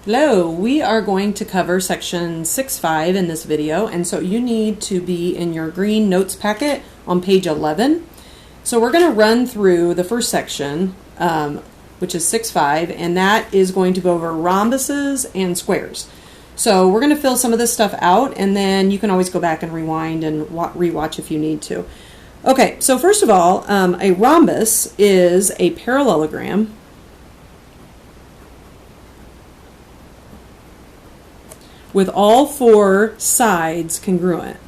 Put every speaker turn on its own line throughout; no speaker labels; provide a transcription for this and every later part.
Hello, we are going to cover section 6.5 in this video, and so you need to be in your green notes packet on page 11. So we're going to run through the first section, which is 6.5, and that is going to go over rhombuses and squares. So we're going to fill some of this stuff out, and then you can always go back and rewind and rewatch if you need to. Okay, so first of all, a rhombus is a parallelogram with all four sides congruent.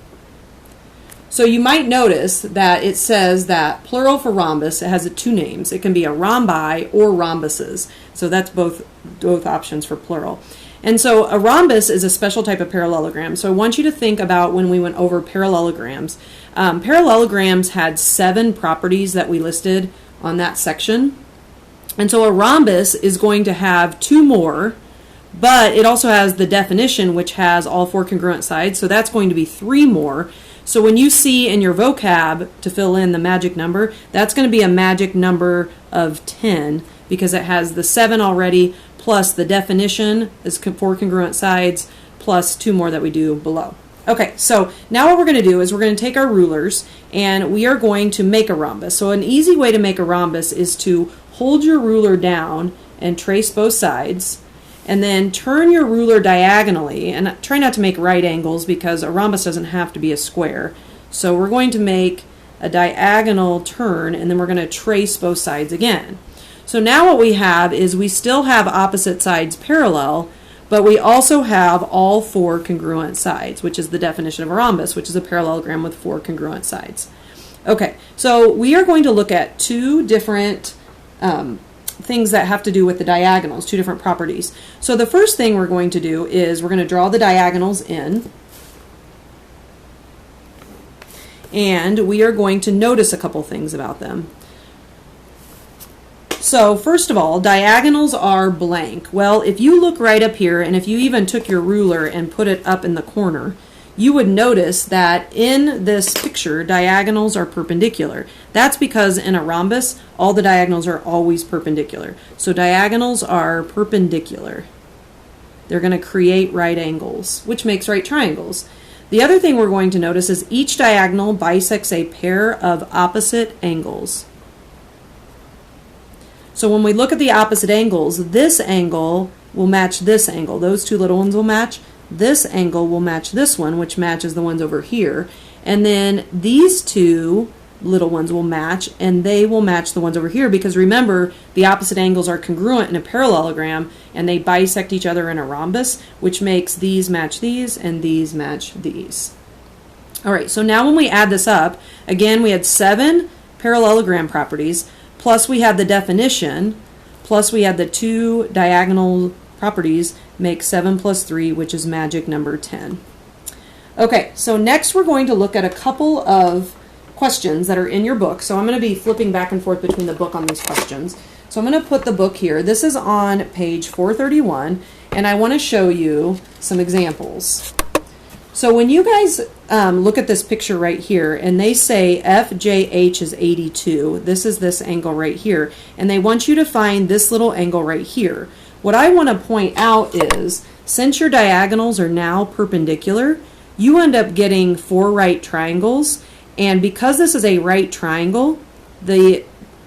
So you might notice that it says that plural for rhombus, it has two names. It can be a rhombi or rhombuses. So that's both options for plural. And so a rhombus is a special type of parallelogram. So I want you to think about when we went over parallelograms. Parallelograms had 7 properties that we listed on that section. And so a rhombus is going to have 2 more, but it also has the definition, which has all 4 congruent sides, so that's going to be 3 more. So when you see in your vocab to fill in the magic number, that's going to be a magic number of 10 because it has the 7 already, plus the definition is 4 congruent sides, plus 2 more that we do below. Okay, so now what we're going to do is we're going to take our rulers and we are going to make a rhombus. So an easy way to make a rhombus is to hold your ruler down and trace both sides, and then turn your ruler diagonally, and try not to make right angles because a rhombus doesn't have to be a square. So we're going to make a diagonal turn, and then we're going to trace both sides again. So now what we have is we still have opposite sides parallel, but we also have all 4 congruent sides, which is the definition of a rhombus, which is a parallelogram with 4 congruent sides. Okay, so we are going to look at 2 different things that have to do with the diagonals, 2 different properties. So the first thing we're going to do is we're going to draw the diagonals in, and we are going to notice a couple things about them. So first of all, diagonals are blank. Well, if you look right up here, and if you even took your ruler and put it up in the corner, you would notice that in this picture, diagonals are perpendicular. That's because in a rhombus, all the diagonals are always perpendicular. So diagonals are perpendicular. They're going to create right angles, which makes right triangles. The other thing we're going to notice is each diagonal bisects a pair of opposite angles. So when we look at the opposite angles, this angle will match this angle. Those 2 little ones will match. This angle will match this one, which matches the ones over here. And then these 2 little ones will match, and they will match the ones over here, because remember, the opposite angles are congruent in a parallelogram, and they bisect each other in a rhombus, which makes these match these, and these match these. All right, so now when we add this up, again, we had 7 parallelogram properties, plus we had the definition, plus we had the 2 diagonal properties, make 7 plus 3, which is magic number 10. Okay, so next we're going to look at a couple of questions that are in your book. So I'm going to be flipping back and forth between the book on these questions. So I'm going to put the book here. This is on page 431, and I want to show you some examples. So when you guys look at this picture right here, and they say FJH is 82, this is this angle right here, and they want you to find this little angle right here. What I want to point out is, since your diagonals are now perpendicular, you end up getting 4 right triangles, and because this is a right triangle, in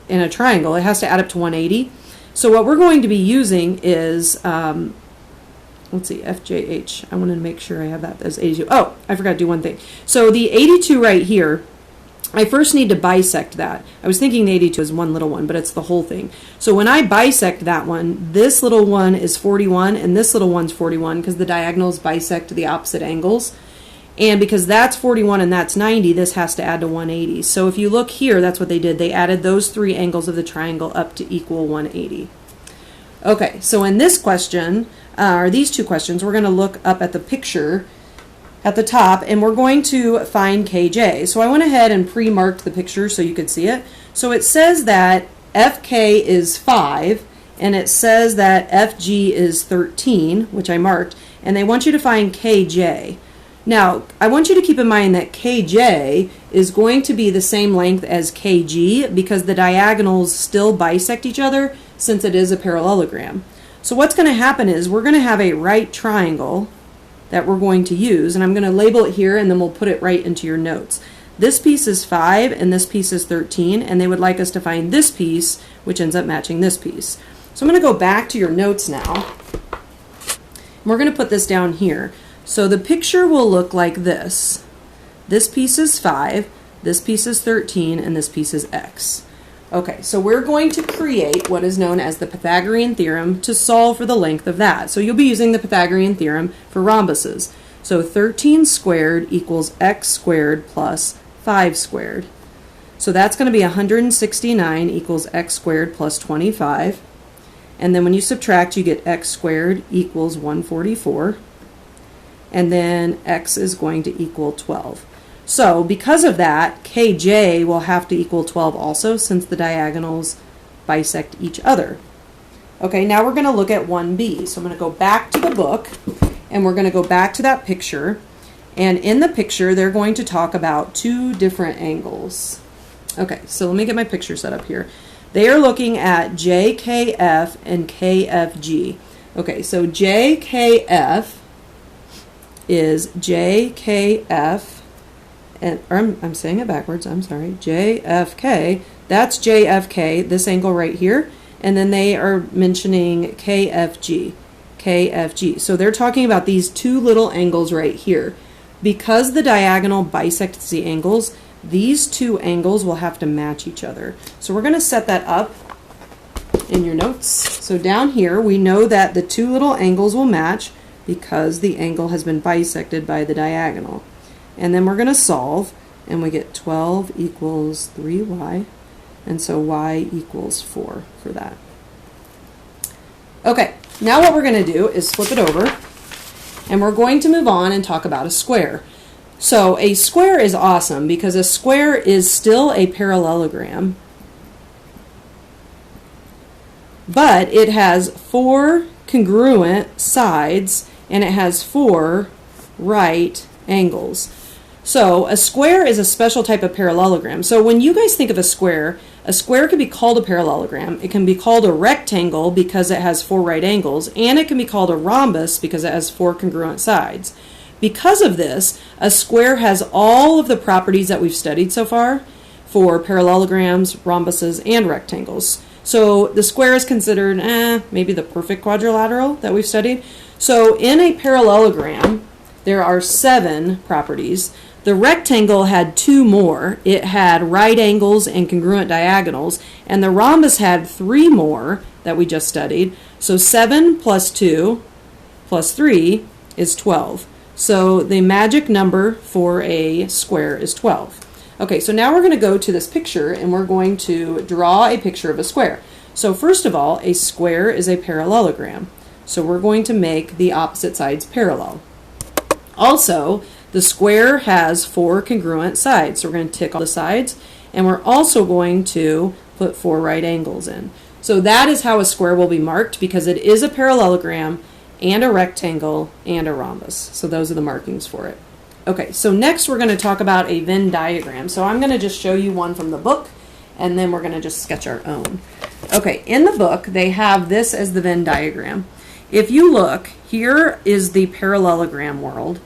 a triangle, it has to add up to 180. So what we're going to be using is, let's see, FJH. I want to make sure I have that as 82. Oh, I forgot to do one thing. So the 82 right here, I first need to bisect that. I was thinking the 82 is one little one, but it's the whole thing. So when I bisect that one, this little one is 41, and this little one's 41, because the diagonals bisect the opposite angles. And because that's 41 and that's 90, this has to add to 180. So if you look here, that's what they did. They added those 3 angles of the triangle up to equal 180. Okay, so in this question, or these 2 questions, we're going to look up at the picture at the top, and we're going to find KJ. So I went ahead and pre-marked the picture so you could see it. So it says that FK is 5, and it says that FG is 13, which I marked, and they want you to find KJ. Now, I want you to keep in mind that KJ is going to be the same length as KG because the diagonals still bisect each other since it is a parallelogram. So what's going to happen is we're going to have a right triangle that we're going to use, and I'm going to label it here and then we'll put it right into your notes. This piece is 5 and this piece is 13, and they would like us to find this piece, which ends up matching this piece. So I'm going to go back to your notes now. We're going to put this down here. So the picture will look like this. This piece is 5, this piece is 13, and this piece is x. Okay, so we're going to create what is known as the Pythagorean theorem to solve for the length of that. So you'll be using the Pythagorean theorem for rhombuses. So 13 squared equals x squared plus 5 squared. So that's going to be 169 equals x squared plus 25. And then when you subtract, you get x squared equals 144. And then x is going to equal 12. So because of that, kj will have to equal 12 also, since the diagonals bisect each other. Okay, now we're going to look at 1b. So I'm going to go back to the book, and we're going to go back to that picture. And in the picture, they're going to talk about two different angles. Okay, so let me get my picture set up here. They are looking at JKF and KFG. Okay, so JKF is JKF, and I'm saying it backwards, I'm sorry, JFK, that's JFK, this angle right here, and then they are mentioning KFG. So they're talking about these two little angles right here. Because the diagonal bisects the angles, these two angles will have to match each other. So we're going to set that up in your notes. So down here, we know that the two little angles will match because the angle has been bisected by the diagonal. And then we're going to solve, and we get 12 equals 3y, and so y equals 4 for that. Okay, now what we're going to do is flip it over, and we're going to move on and talk about a square. So a square is awesome because a square is still a parallelogram, but it has 4 congruent sides and it has 4 right angles. So a square is a special type of parallelogram. So when you guys think of a square can be called a parallelogram. It can be called a rectangle because it has 4 right angles, and it can be called a rhombus because it has 4 congruent sides. Because of this, a square has all of the properties that we've studied so far for parallelograms, rhombuses, and rectangles. So the square is considered maybe the perfect quadrilateral that we've studied. So in a parallelogram, there are 7 properties. The rectangle had 2 more. It had right angles and congruent diagonals, and the rhombus had 3 more that we just studied. So 7 plus 2 plus 3 is 12. So the magic number for a square is 12. Okay, so now we're going to go to this picture and we're going to draw a picture of a square. So first of all, a square is a parallelogram. So we're going to make the opposite sides parallel. Also, the square has 4 congruent sides. So we're going to tick all the sides, and we're also going to put 4 right angles in. So that is how a square will be marked, because it is a parallelogram and a rectangle and a rhombus. So those are the markings for it. Okay, so next we're going to talk about a Venn diagram. So I'm going to just show you one from the book, and then we're going to just sketch our own. Okay, in the book they have this as the Venn diagram. If you look, here is the parallelogram world,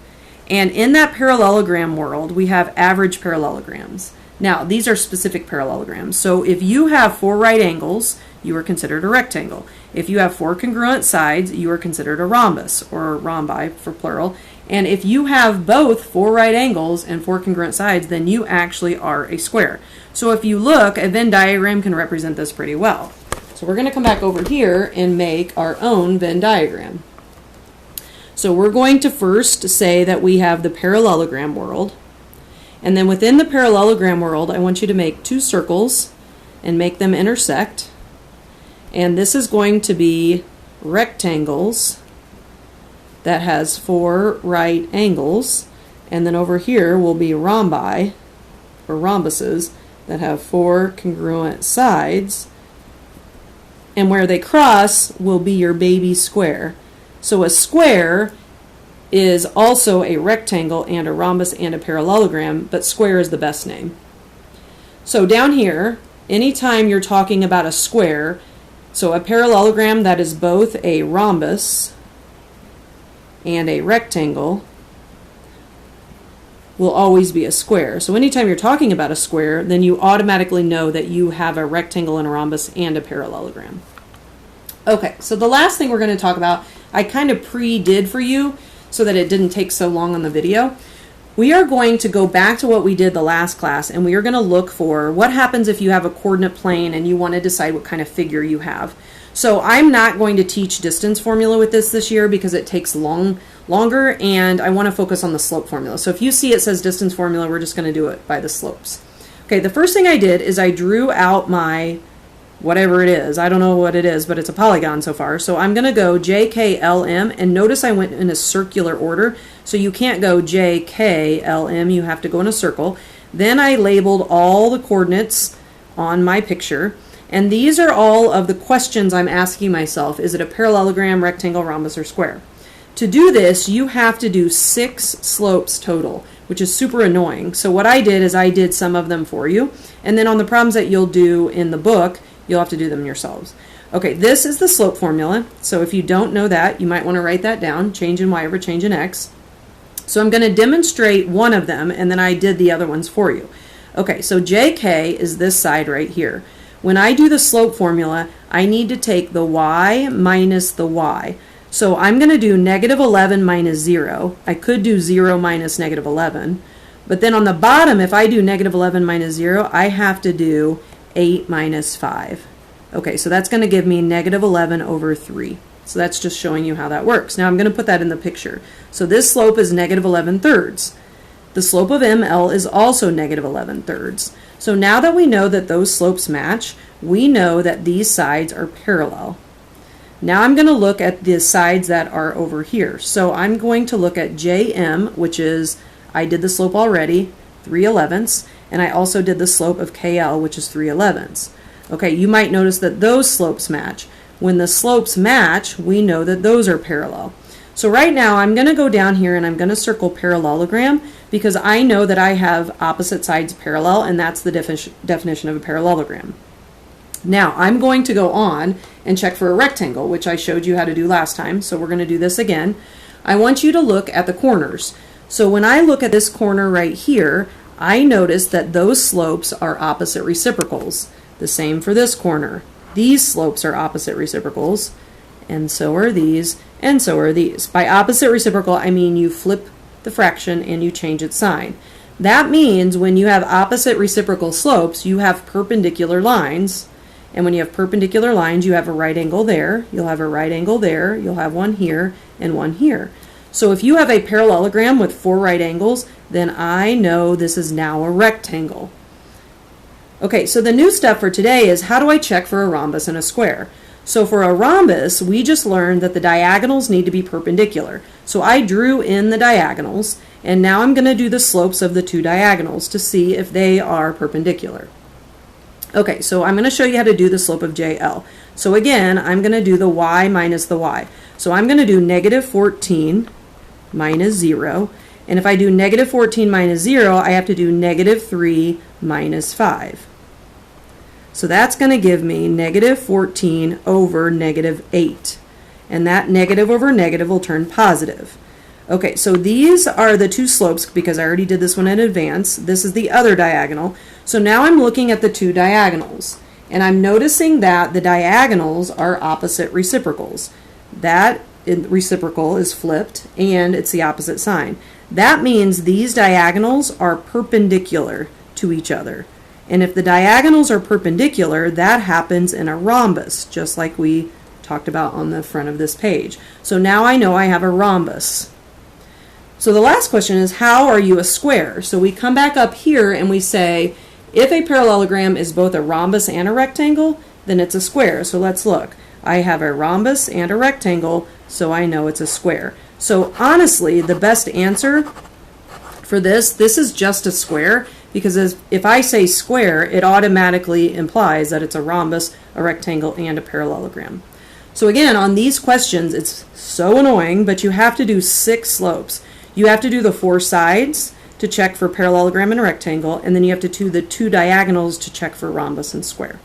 and in that parallelogram world we have average parallelograms. Now these are specific parallelograms. So if you have 4 right angles, you are considered a rectangle. If you have 4 congruent sides, you are considered a rhombus, or rhombi for plural. And if you have both 4 right angles and 4 congruent sides, then you actually are a square. So if you look, a Venn diagram can represent this pretty well. So we're going to come back over here and make our own Venn diagram. So we're going to first say that we have the parallelogram world. And then within the parallelogram world, I want you to make 2 circles and make them intersect. And this is going to be rectangles that has 4 right angles. And then over here will be rhombi, or rhombuses, that have 4 congruent sides. And where they cross will be your baby square. So a square is also a rectangle and a rhombus and a parallelogram, but square is the best name. So down here, anytime you're talking about a square, So a parallelogram that is both a rhombus and a rectangle will always be a square. So anytime you're talking about a square, then you automatically know that you have a rectangle and a rhombus and a parallelogram. Okay, so the last thing we're going to talk about, I kind of pre-did for you so that it didn't take so long on the video. We are going to go back to what we did the last class, and we are going to look for what happens if you have a coordinate plane and you want to decide what kind of figure you have. So I'm not going to teach distance formula with this year because it takes longer, and I want to focus on the slope formula. So if you see it says distance formula, we're just going to do it by the slopes. Okay, the first thing I did is I drew out my whatever it is. I don't know what it is, but it's a polygon so far. So I'm going to go JKLM, and notice I went in a circular order. So you can't go JKLM, you have to go in a circle. Then I labeled all the coordinates on my picture. And these are all of the questions I'm asking myself. Is it a parallelogram, rectangle, rhombus, or square? To do this, you have to do 6 slopes total, which is super annoying. So what I did is I did some of them for you. And then on the problems that you'll do in the book, you'll have to do them yourselves. Okay, this is the slope formula. So if you don't know that, you might want to write that down. Change in y over change in x. So I'm going to demonstrate one of them, and then I did the other ones for you. Okay, so JK is this side right here. When I do the slope formula, I need to take the y minus the y. So I'm going to do negative 11 minus 0. I could do 0 minus negative 11. But then on the bottom, if I do negative 11 minus 0, I have to do 8 minus 5. Okay, so that's going to give me negative 11 over 3. So that's just showing you how that works. Now I'm going to put that in the picture. So this slope is negative 11 thirds. The slope of ML is also negative 11 thirds. So now that we know that those slopes match, we know that these sides are parallel. Now I'm going to look at the sides that are over here. So I'm going to look at JM, which is, I did the slope already, 3/11ths, and I also did the slope of KL, which is 3/11ths. Okay, you might notice that those slopes match. When the slopes match, we know that those are parallel. So right now I'm going to go down here and I'm going to circle parallelogram because I know that I have opposite sides parallel, and that's the definition of a parallelogram. Now I'm going to go on and check for a rectangle, which I showed you how to do last time, so we're going to do this again. I want you to look at the corners. So when I look at this corner right here, I notice that those slopes are opposite reciprocals. The same for this corner. These slopes are opposite reciprocals, and so are these, and so are these. By opposite reciprocal, I mean you flip the fraction and you change its sign. That means when you have opposite reciprocal slopes, you have perpendicular lines, and when you have perpendicular lines, you have a right angle there, you'll have a right angle there, you'll have one here, and one here. So if you have a parallelogram with 4 right angles, then I know this is now a rectangle. Okay, so the new step for today is how do I check for a rhombus and a square? So for a rhombus, we just learned that the diagonals need to be perpendicular. So I drew in the diagonals, and now I'm going to do the slopes of the 2 diagonals to see if they are perpendicular. Okay, so I'm going to show you how to do the slope of JL. So again, I'm going to do the y minus the y. So I'm going to do negative 14 minus 0. And if I do negative 14 minus 0, I have to do negative 3 minus 5. So that's going to give me negative 14 over negative 8. And that negative over negative will turn positive. Okay, so these are the 2 slopes because I already did this one in advance. This is the other diagonal. So now I'm looking at the 2 diagonals. And I'm noticing that the diagonals are opposite reciprocals. That reciprocal is flipped and it's the opposite sign. That means these diagonals are perpendicular to each other. And if the diagonals are perpendicular, that happens in a rhombus, just like we talked about on the front of this page. So now I know I have a rhombus. So the last question is, how are you a square? So we come back up here and we say, if a parallelogram is both a rhombus and a rectangle, then it's a square. So let's look. I have a rhombus and a rectangle, so I know it's a square. So honestly, the best answer for this is just a square, because if I say square, it automatically implies that it's a rhombus, a rectangle, and a parallelogram. So again, on these questions, it's so annoying, but you have to do 6 slopes. You have to do the 4 sides to check for parallelogram and rectangle, and then you have to do the 2 diagonals to check for rhombus and square.